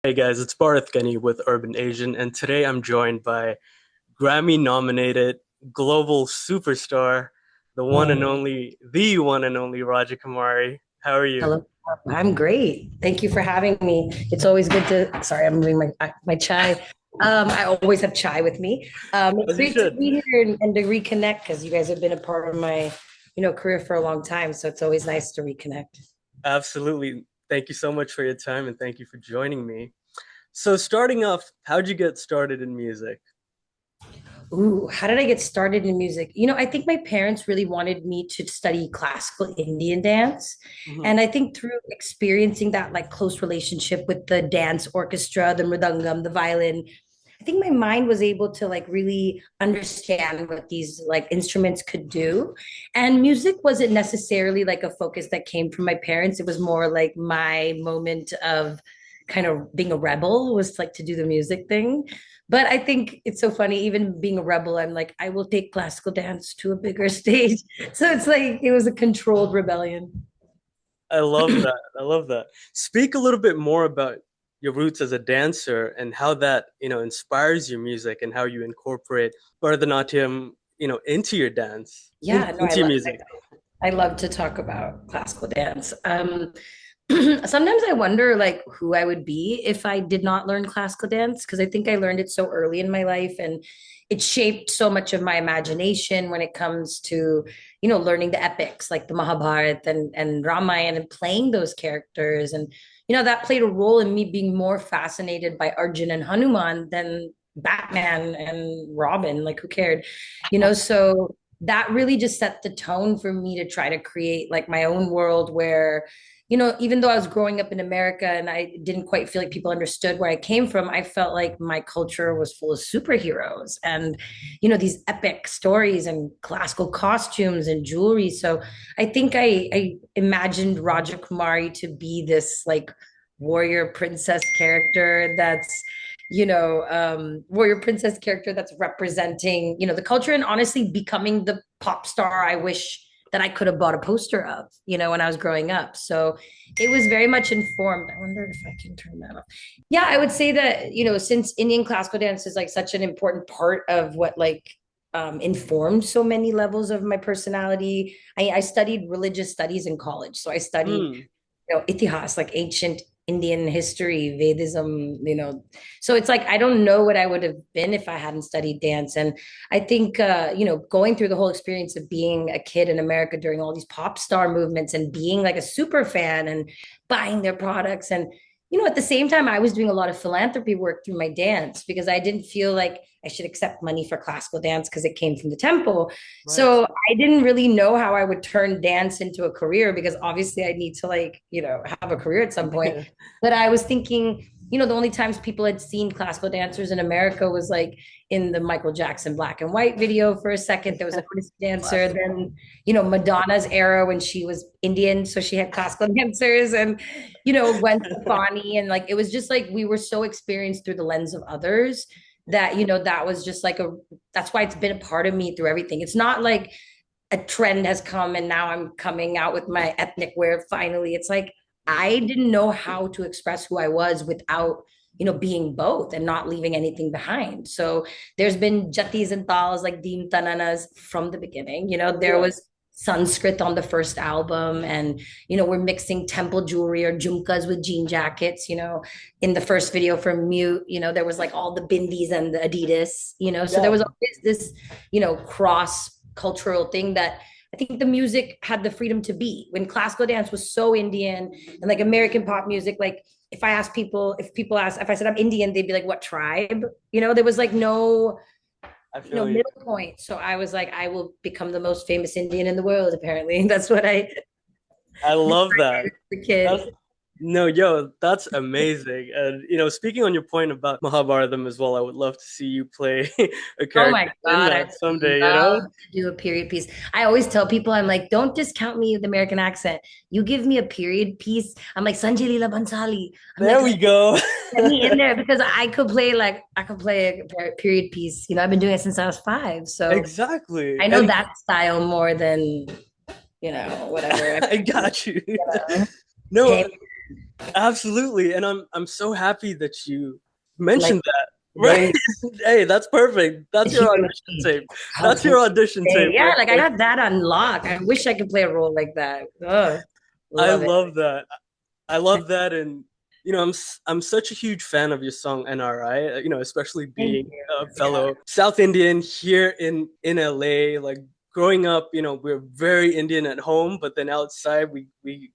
Hey guys, it's Bharath Ghani with Urban Asian, and today I'm joined by Grammy-nominated global superstar, Mm. the one and only Raja Kumari. How are you? Hello. I'm great. Thank you for having me. It's always good to, sorry, I'm moving my chai. I always have chai with me. It's As you great to should. be here and to reconnect because you guys have been a part of my, career for a long time. So it's always nice to reconnect. Absolutely. Thank you so much for your time and thank you for joining me. So, starting off, how'd you get started in music? Ooh, how did I get started in music? I think my parents really wanted me to study classical Indian dance. Mhm. And I think through experiencing that like close relationship with the dance orchestra, the mridangam, the violin, I think my mind was able to like really understand what these like instruments could do. And music wasn't necessarily like a focus that came from my parents. It was more like my moment of kind of being a rebel was like to do the music thing. But I think it's so funny, even being a rebel, I'm like, I will take classical dance to a bigger stage. So it's like it was a controlled rebellion. I love that. I love that. Speak a little bit more about your roots as a dancer and how that, inspires your music and how you incorporate Bharatanatyam, into your dance, Yeah, no, into your music. I love to talk about classical dance. Sometimes I wonder like who I would be if I did not learn classical dance because I think I learned it so early in my life and it shaped so much of my imagination when it comes to, learning the epics like the Mahabharata and Ramayana and playing those characters. And, that played a role in me being more fascinated by Arjun and Hanuman than Batman and Robin. Like, who cared? So that really just set the tone for me to try to create like my own world where even though I was growing up in America and I didn't quite feel like people understood where I came from, I felt like my culture was full of superheroes and these epic stories and classical costumes and jewelry. So I think I imagined Raja Kumari to be this like warrior princess character that's warrior princess character that's representing, the culture and honestly becoming the pop star I wish that I could have bought a poster of, when I was growing up. So it was very much informed. I wonder if I can turn that off. Yeah, I would say that, since Indian classical dance is like such an important part of what like informed so many levels of my personality. I studied religious studies in college. So I studied Hmm. itihas, like ancient Indian history, Vedism, So it's like I don't know what I would have been if I hadn't studied dance. And I think going through the whole experience of being a kid in America during all these pop star movements and being like a super fan and buying their products and at the same time I was doing a lot of philanthropy work through my dance because I didn't feel like I should accept money for classical dance because it came from the temple. Right. So I didn't really know how I would turn dance into a career because obviously I need to like, have a career at some point. But I was thinking, the only times people had seen classical dancers in America was like in the Michael Jackson black and white video for a second. There was a Buddhist dancer. Classic. Then, Madonna's era when she was Indian. So she had classical dancers and, Gwen Stefani. And like, it was just like we were so experienced through the lens of others that that was just like that's why it's been a part of me through everything. It's not like a trend has come and now I'm coming out with my ethnic wear finally. It's like I didn't know how to express who I was without being both and not leaving anything behind. So there's been jatis and tals like Deem Tananas from the beginning. There Yeah. was Sanskrit on the first album, and we're mixing temple jewelry or jhumkas with jean jackets. In the first video for Mute, there was like all the bindis and the Adidas. So there Yeah. was always this, cross cultural thing that I think the music had the freedom to be. When classical dance was so Indian and like American pop music, like if I said I'm Indian, they'd be like, what tribe? There was like no, I feel you. middle point. So I was like, I will become the most famous Indian in the world, apparently. That's what I I love decided that. as a kid. That's No, yo, that's amazing. And speaking on your point about Mahabharatam as well, I would love to see you play a Oh character my in God, that I'd someday. love to do a period piece. I always tell people, I'm like, don't discount me with the American accent. You give me a period piece. I'm like, Sanjay Leela Bansali. I'm like, There we go. let me in there because I could play a period piece. I've been doing it since I was 5. So Exactly. I know And that style more than, whatever. I got you. Uh, No, hey, Absolutely. And I'm so happy that you Like mentioned that. Right. learn Hey, that's perfect. the That's your audition humility. tape. How That's can your audition say, tape yeah, right like I there. got that on lock. I wish I could play a role like that. Oh, I love it. love that. I love that. And I'm such a huge fan of your song NRI, especially Thank being you. a Yeah. fellow South Indian here in LA. Like growing up, we're very Indian at home, but then outside we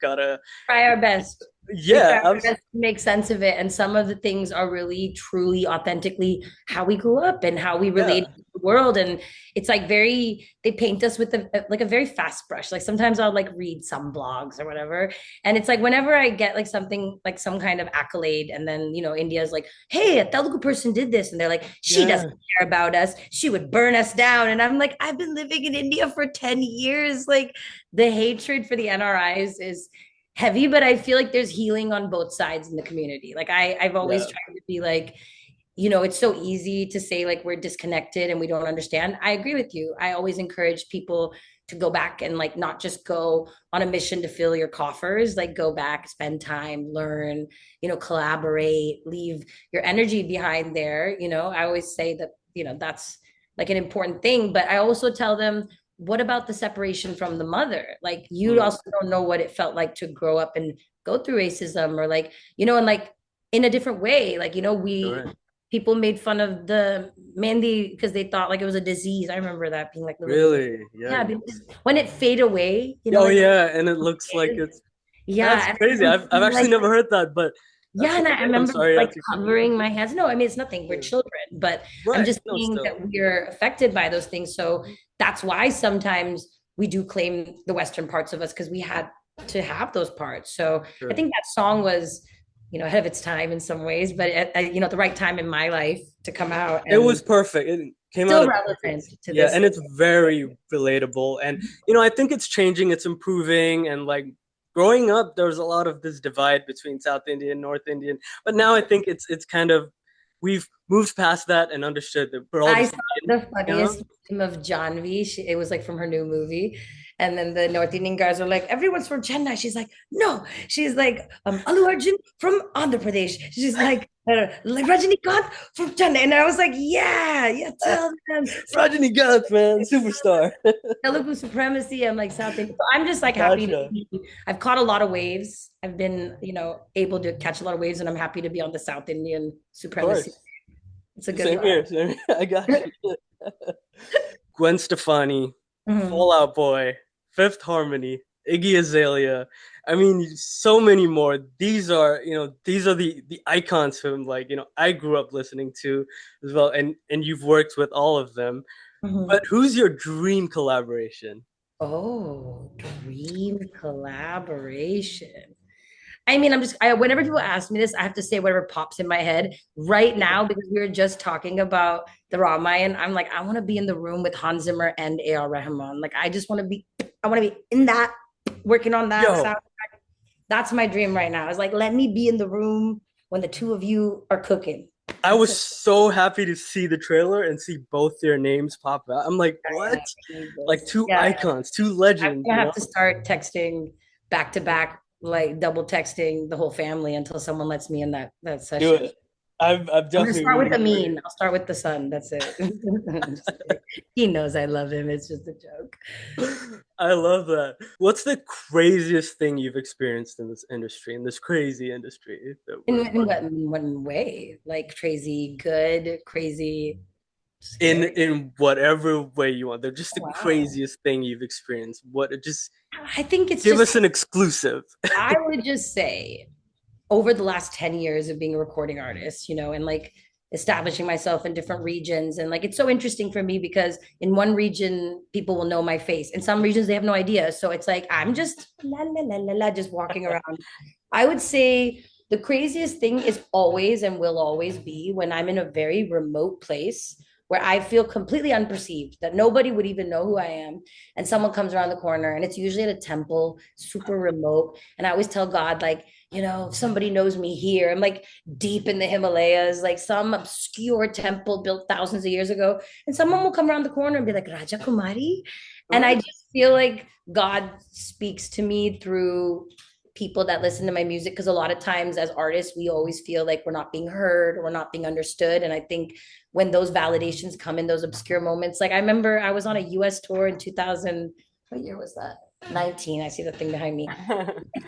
gotta, Try our best. We try yeah, our best to make sense of it. And some of the things are really, truly, authentically how we grew up and how we relate yeah, to the world. And it's like very, they paint us with a very fast brush. Like sometimes I'll like read some blogs or whatever. And it's like whenever I get like something, like some kind of accolade, and then, India's like, hey, a Telugu person did this. And they're like, she doesn't yeah, care about us. She would burn us down. And I'm like, I've been living in India for 10 years. Like the hatred for the NRIs is heavy, but I feel like there's healing on both sides in the community. Like I've always yeah, tried to be like, it's so easy to say like we're disconnected and we don't understand. I agree with you. I always encourage people to go back and like not just go on a mission to fill your coffers, like go back, spend time, learn, collaborate, leave your energy behind there. I always say that, that's like an important thing, but I also tell them, what about the separation from the mother? Like you mm, also don't know what it felt like to grow up and go through racism, or like, and like in a different way. Like, we correct. people made fun of the Mandy because they thought like it was a disease. I remember that being like the little, Really? yeah, Yikes. because when it fade away, Oh like yeah, and it looks like kids, it's yeah, that's and I crazy. don't I've feel actually like, never heard that, but yeah, that's and I okay. I'm remember sorry you have like to continue. covering my hands. No, I mean it's nothing. We're Yeah. children, but I'm Right. just No, saying still. that we're affected by those things. So that's why sometimes we do claim the Western parts of us because we had to have those parts. So I Sure. think that song was, ahead of its time in some ways, but at the right time in my life to come out It and was perfect. It came out still at the perfect. relevant to Yeah, this. and it's very relatable. And I think it's changing, it's improving, and like growing up, there was a lot of this divide between South Indian, North Indian. But now I think it's kind of we've moved past that and understood that we're all I just saw Indian, the funniest meme of Janvi. It was like from her new movie. And then the North Indian guys are like, everyone's from Chennai. She's like, no. She's like, Alu Arjun from Andhra Pradesh. She's like Rajinikanth from Chennai. And I was like, yeah, yeah, tell them. Rajinikanth, man, superstar. Telugu supremacy and like South Indian. So I'm just like happy to Gotcha. be, I've caught a lot of waves. I've been, able to catch a lot of waves, and I'm happy to be on the South Indian Of supremacy. course. It's a good Same vibe. here. Same here. I got you. Gwen Stefani, Mhm. Fallout Boy, Fifth Harmony, Iggy Azalea. I mean, so many more. These are the icons whom I grew up listening to as well, and you've worked with all of them. But Mhm. who's your dream collaboration? Oh, dream collaboration. I mean, whenever people ask me this, I have to say whatever pops in my head right now because we were just talking about the Ramayana. I'm like, I want to be in the room with Hans Zimmer and A.R. Rahman. Like, I want to be in that, working on that Yo, sound. That's my dream right now. It's like, let me be in the room when the two of you are cooking. I That's was it. so happy to see the trailer and see both their names pop out. I'm like, what? Yeah, I need Like this. two Yeah, icons, two I'm legends, gonna have to start texting back to back, like double texting the whole family until someone lets me in that Do session. it. I'm I'm gonna definitely start with the rooting for you. mean. I'll start with the son. That's it. Just kidding. He knows I love him. It's just a joke. I love that. What's the craziest thing you've experienced in this industry, in this crazy industry that In, we're in what in one way? Like crazy, good, crazy, in scary. whatever way you want. They're just Oh, the wow. craziest thing you've experienced. Just I think it's give just, us an exclusive. I would just say over the last 10 years of being a recording artist, and like establishing myself in different regions. And like, it's so interesting for me because in one region, people will know my face. In some regions, they have no idea. So it's like, I'm just la, la, la, la, la, just walking around. I would say the craziest thing is always and will always be when I'm in a very remote place where I feel completely unperceived, that nobody would even know who I am. And someone comes around the corner, and it's usually at a temple, super remote. And I always tell God, like, if somebody knows me here, I'm like deep in the Himalayas, like some obscure temple built thousands of years ago. And someone will come around the corner and be like, Raja Kumari. And I Right. just feel like God speaks to me through people that listen to my music, because a lot of times as artists we always feel like we're not being heard or we're not being understood. And I think when those validations come in those obscure moments, like I remember I was on a US tour in 2000, what year was that? 19. I see the thing behind me.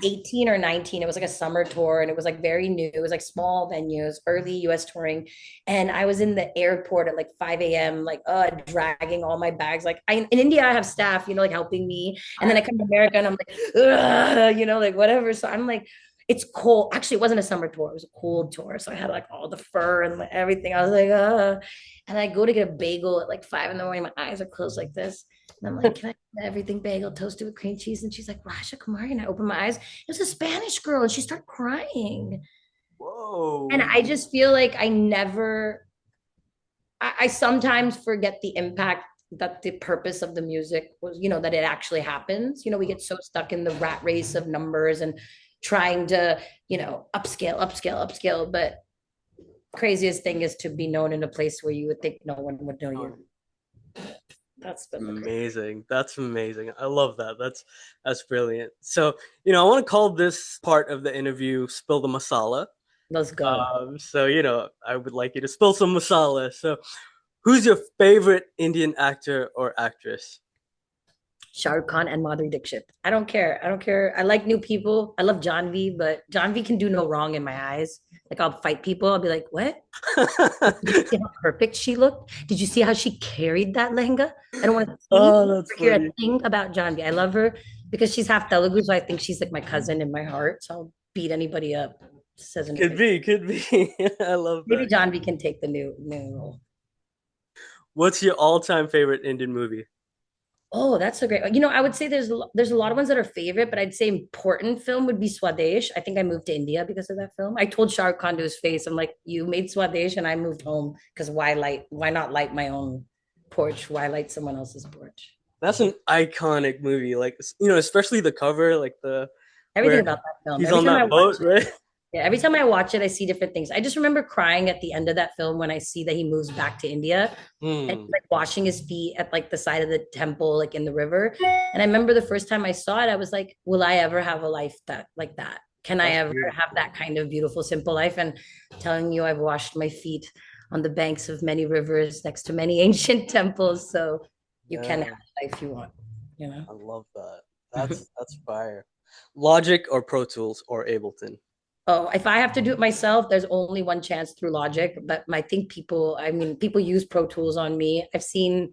18 or 19. It was like a summer tour and it was like very new. It was like small venues, early US touring. And I was in the airport at like 5 a.m., like dragging all my bags. Like in India, I have staff, like helping me. And then I come to America and I'm like, like whatever. So I'm like, it's cold. Actually, it wasn't a summer tour, it was a cold tour. So I had like all the fur and everything. I was like, and I go to get a bagel at like 5 in the morning. My eyes are closed like this. And I'm like, can I have everything bagel toasted with cream cheese? And she's like, Raja Kumari. And I open my eyes. It was a Spanish girl. And she started crying. And Whoa. I just feel like I sometimes forget the impact that the purpose of the music was, that it actually happens. We get so stuck in the rat race of numbers and trying to, upscale, upscale, upscale. But craziest thing is to be known in a place where you would think no one would know you. That's been amazing. That's amazing. I love that. That's brilliant. So, I want to call this part of the interview "Spill the Masala." Let's go. So, I would like you to spill some masala. So, who's your favorite Indian actor or actress? Shah Rukh Khan and Madhuri Dixit. I don't care. I don't care. I like new people. I love Janvi, but Janvi can do no wrong in my eyes. Like I'll fight people. I'll be like, what? Did you see how perfect she looked? Did you see how she carried that lehenga? I don't want to Oh, that's hear funny. a thing about Janvi. I love her because she's half Telugu, so I think she's like my cousin in my heart. So I'll beat anybody up. Says Could be. I love maybe that. Janvi can take the new role. What's your all-time favorite Indian movie? Oh, that's so great. I would say there's a lot of ones that are favorite, but I'd say important film would be Swadesh. I think I moved to India because of that film. I told Shah Rukh Khan to his face, I'm like, you made Swadesh and I moved home because why not light my own porch? Why light someone else's porch? That's an iconic movie. Like, especially the cover, like the Everything where about that film. he's Every on time I that watch boat, right? Yeah, every time I watch it, I see different things. I just remember crying at the end of that film when I see that he moves back to India and Hmm. like washing his feet at like the side of the temple, like in the river. And I remember the first time I saw it, I was like, will I ever have a life that like that? Can I That's ever have beautiful. that kind of beautiful, simple life? And telling you, I've washed my feet on the banks of many rivers next to many ancient temples. So you can have Yeah, the life you want, you know? I love that. That's fire. Logic or Pro Tools or Ableton? Oh, if I have to do it myself, there's only one chance through Logic. But I think people use Pro Tools on me. I think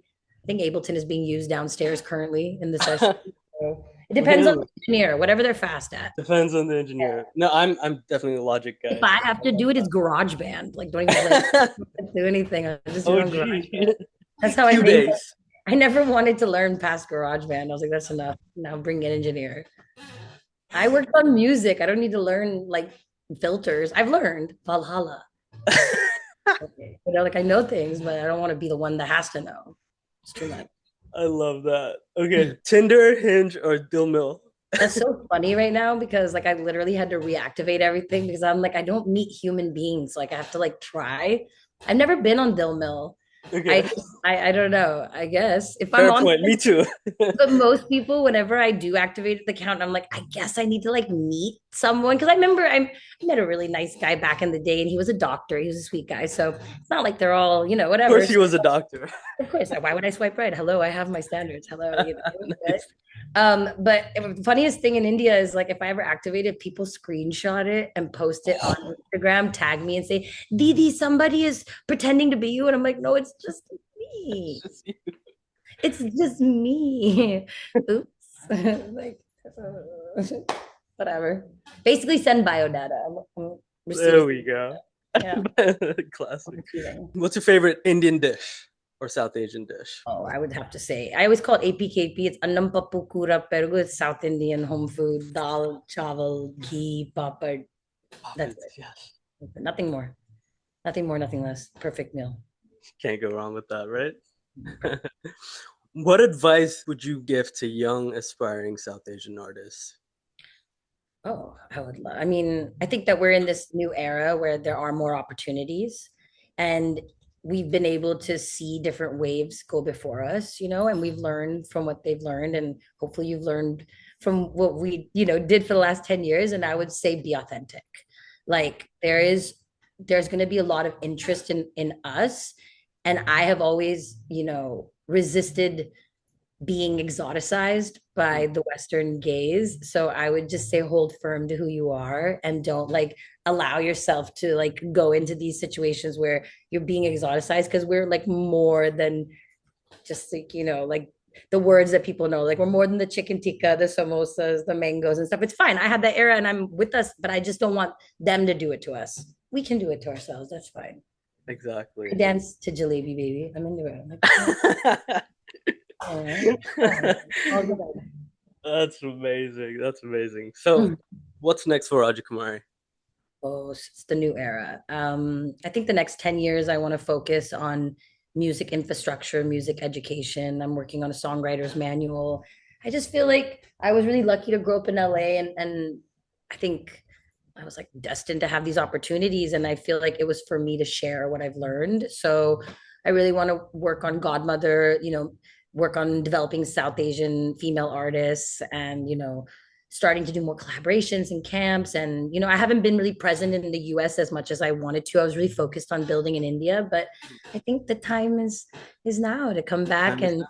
Ableton is being used downstairs currently in the session. So it depends on the Really? engineer, whatever they're fast at. Depends on the engineer. No, I'm definitely a Logic If guy. I So have I to love do it, it's GarageBand. Like, don't even like that. do anything. I just do it Oh, on gee. GarageBand. That's how I made it. Cubase. I never wanted to learn past GarageBand. I was like, that's enough. Now bring an engineer. I worked on music. I don't need to learn like filters. I've learned Valhalla. Okay. Like I know things, but I don't want to be the one that has to know. It's too much. I love that. Okay, Tinder, Hinge, or Dilmil? That's so funny right now because like I literally had to reactivate everything because I'm like I don't meet human beings. Like I have to like try. I've never been on Dill Mill. Okay, I don't know. I guess if I'm fair on, point. Me too. but most people, whenever I do activate the account, I'm like, I guess I need to like meet someone because I remember I met a really nice guy back in the day, and he was a doctor. He was a sweet guy, so it's not like they're all Of whatever. course, So he was a doctor. of course, why would I swipe right? Hello, I have my standards. Hello, right? Nice. But the funniest thing in India is like if I ever activate it, people screenshot it and post it on Instagram, tag me and say, Didi, somebody is pretending to be you. And I'm like, no, it's just me. It's just me. Oops. Like whatever. Basically send biodata. I'm There receiving. we go. Yeah. Classic. I'm cheating. What's your favorite Indian dish or South Asian dish? Oh, I would have to say, I always call it APKP. It's Annam Pappu Kura Perugu. It's South Indian home food, dal, chawal, ghee, papad. That's it. Yes. Nothing more. Nothing more, nothing less. Perfect meal. Can't go wrong with that, right? What advice would you give to young, aspiring South Asian artists? Oh, I mean, I think that we're in this new era where there are more opportunities and we've been able to see different waves go before us, and we've learned from what they've learned. And hopefully you've learned from what we, did for the last 10 years. And I would say be authentic. Like there's going to be a lot of interest in us. And I have always, resisted being exoticized by the Western gaze. So I would just say hold firm to who you are and don't like allow yourself to like go into these situations where you're being exoticized, because we're like more than just like, like the words that people know. Like we're more than the chicken tikka, the samosas, the mangoes and stuff. It's fine. I had that era and I'm with us, but I just don't want them to do it to us. We can do it to ourselves. That's fine. I Exactly. dance to Jalebi Baby. I'm into it. I'm like, all right. All good. That's amazing. That's amazing. So, what's next for Raja Kumari? Oh, it's the new era. I think the next 10 years, I want to focus on music infrastructure, music education. I'm working on a songwriter's manual. I just feel like I was really lucky to grow up in LA, and I think I was like destined to have these opportunities. And I feel like it was for me to share what I've learned. So I really want to work on Godmother, work on developing South Asian female artists and, starting to do more collaborations and camps. And, I haven't been really present in the US as much as I wanted to. I was really focused on building in India, but I think the time is now to come back Time is and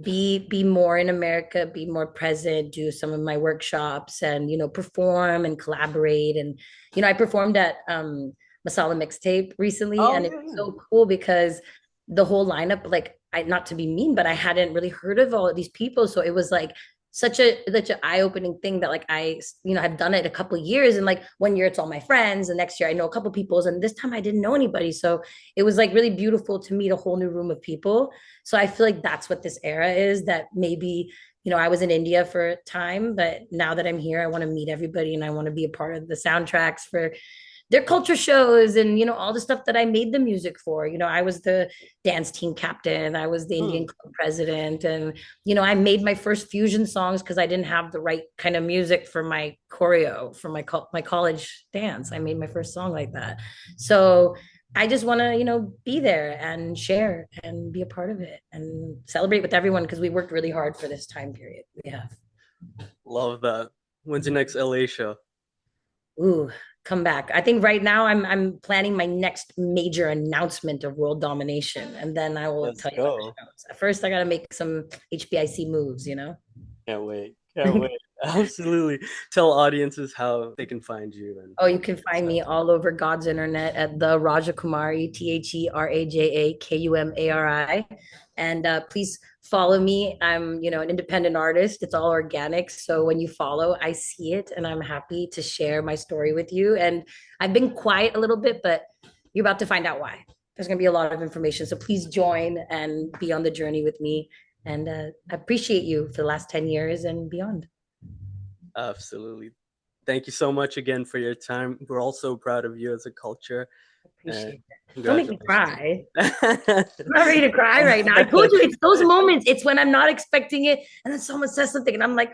be more in America, be more present, do some of my workshops and, perform and collaborate. And, I performed at Masala Mixtape recently, Oh and it's yeah. so cool because the whole lineup, like I, not to be mean, but I hadn't really heard of all of these people. So it was like such an eye-opening thing that like I, have done it a couple of years, and like one year it's all my friends, and next year I know a couple of people's, and this time I didn't know anybody. So it was like really beautiful to meet a whole new room of people. So I feel like that's what this era is, that maybe, I was in India for a time, but now that I'm here, I want to meet everybody and I want to be a part of the soundtracks for their culture shows and all the stuff that I made the music for. I was the dance team captain, I was the Indian Hmm. club president, and I made my first fusion songs because I didn't have the right kind of music for my choreo for my college dance. I made my first song like that. So I just want to be there and share and be a part of it and celebrate with everyone, because we worked really hard for this time period. We have. Love that. When's your next LA show? Ooh, come back. I think right now I'm planning my next major announcement of world domination, and then I will Let's tell you about the go. shows. First, I gotta make some HBIC moves. Can't wait. Can't wait. Absolutely. Tell audiences how they can find you and Oh, you all can that find stuff. me all over God's internet at the Raja Kumari, TheRajaKumari. And please follow me. I'm, an independent artist. It's all organic. So when you follow, I see it and I'm happy to share my story with you. And I've been quiet a little bit, but you're about to find out why. There's going to be a lot of information. So please join and be on the journey with me. And I appreciate you for the last 10 years and beyond. Absolutely. Thank you so much again for your time. We're all so proud of you as a culture, and Appreciate it. Don't make me congratulations. cry. I'm not ready to cry right now. I told you it's those moments. It's when I'm not expecting it, and then someone says something, and I'm like,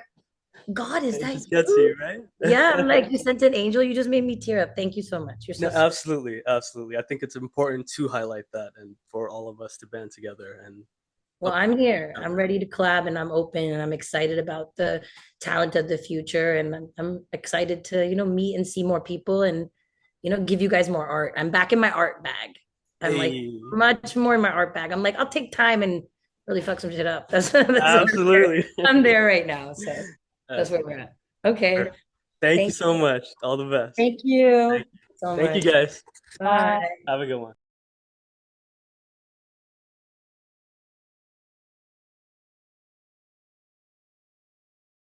God, is It that just gets you? you, right? Yeah, I'm like, you sent an angel. You just made me tear up. Thank you so much. You're No, so sweet. absolutely, absolutely. I think it's important to highlight that and for all of us to band together and Well, I'm uplift here. each I'm other. ready to collab, and I'm open, and I'm excited about the talent of the future, and I'm excited to meet and see more people, and give you guys more art. I'm back in my art bag. I'm like Hey, much more in my art bag. I'm like, I'll take time and really fuck some shit up. That's absolutely. I'm there right now. So Uh, that's where we're at. Okay. Perfect. Thank you Thank so much. All the best. thank you Thank, so thank you much. guys. Bye. Have a good one.